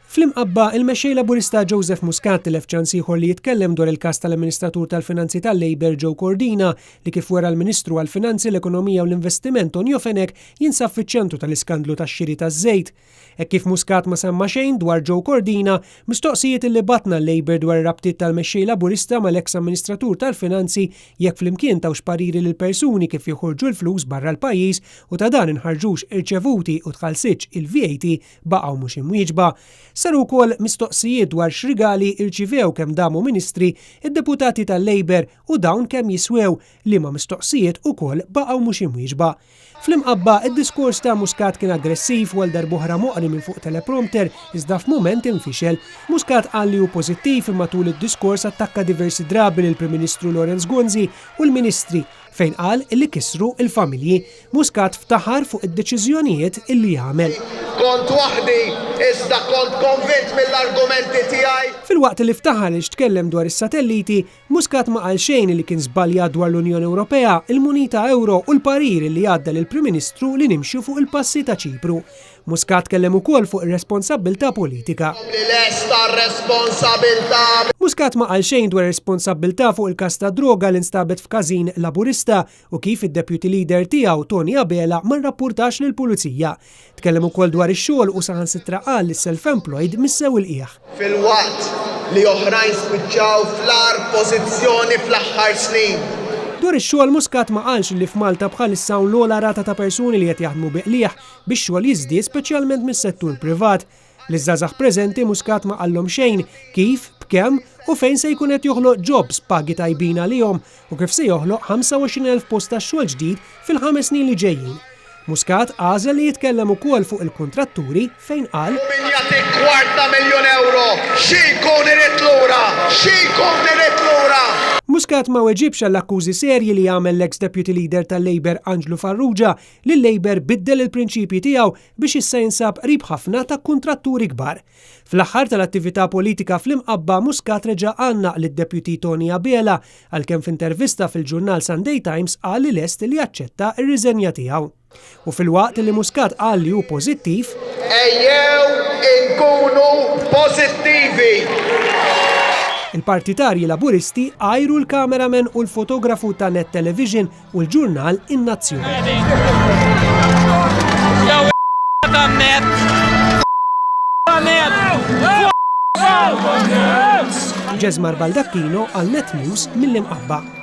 Fl-imqabba il-mexxej Laburista Joseph Muscat tilef ċans ieħor li jitkellem dwar il-każ tal-Amministratur tal-Finanzi tal-Labor Joe Cordina li kif wera l-Ministru għall-Finanzi, l-Ekonomija u l-Investiment Toni Abela jinsab fiċ-ċentru tal-iskandlu tax-xiri taż-żejt. Hekk kif Muscat ma semma xejn dwar Joe Cordina, mistoqsijiet li batna l-Labor dwar ir-rabtiet tal-mexxej Laburista mal-eks Amministratur tal-Finanzi jekk flimkien tawx pariri lil persuni kif joħorġu l-flus barra l-pajjiż u ta' dan inħarġux irċevuti u tħallsitx il-VAT baqgħu mhux imwieġba. Saru wkoll mistoqsijiet dwar x'rigali rċivew kemm damu ministri id-deputati tal-Labor u dawn kemm jiswew liema mistoqsijiet ukoll baqgħu mhux imwieġba. Fl-imqabba id-diskors ta' Muscat kien aggressiv u għal darb'oħra moqri minn fuq teleprompter iżda f'mument infixel. Muscat qal li hu pożittiv imma tul id-diskors attakka diversi drabi lill-Prim Ministru Lawrence Gonzi u l-Ministri fejn qal illi kisru il-familji. Muscat ftaħar fuq id-deċiżjonijiet illi jagħmel. Kont waħdi iżda kont konvint mill-argumenti tiegħi. Fil-waqt li ftaħar li tkellem dwar is-satelliti, Muscat ma qal xejn li kien żbaljat dwar l-Unjoni Ewropea, il-Munita Euro u l-parir li għadda lill-Prim Ministru li nimxu fuq il-passi ta' Ċipru. Muscat kellem ukoll fuq ir-responsabbiltà politika. Muscat ma qal xejn dwar ir-responsabbiltà fuq il-każ ta' droga li nstabet f'każin Laburista u kif id-deputy leader tiegħu Toni Abela ma rrappurtax lill-Pulizija. Tkellem ukoll dwar ix-xogħol u saħansitra qal li self-employed missew il-qiegħ. Fil-waqt li oħrajn spiċċaw fl-ar pożizzjoni fl-aħħar snin. Dwar ix-xogħol Muscat ma qalx li f'Malta bħalissa hawn l-ogħla rata ta' persuni li qed jaħdmu biqlieħ biex xogħol jiżdied speċjalment mis-settur privat. Liż-żgħażagħ preżenti Muscat ma qallhom xejn kif, b'kemm u fejn se jkun qed joħloq jobs pagi tajbin għalihom u kif se joħloq 25,000 post ta' xogħol ġdid fil-5 snin li ġejjin. Muscat għażel li jitkellem ukoll fuq il-kuntratturi fejn qal: Min jagħti €250,000 xi jkun irid lura, xi jkun irid lura. Muscat ma weġibx għall-akkużi serji li jagħmel l-ex deputy leader tal-Labor Angelo Farrugia li l-Labor biddel il-prinċipji tiegħu biex issa jinsab qrib ħafna ta' kuntratturi kbar. Fl-aħħar tal-attività politika fl-imqabba Muscat reġa' għannaq lid-deputy Toni Abela għalkemm f'intervista fil-ġurnal Sunday Times qal li lest li jaċċetta r-riżenja tiegħu. U fil-waqt li Muscat qal li hu pożittiv, ejjew inkunu pożittivi. Il-partitarji Laburisti għajru l-kameraman u l-fotografu ta' Net Television u l-ġurnal In-Nazzjon. Ġezmar Baldacchino għal Net News mill-imqabba.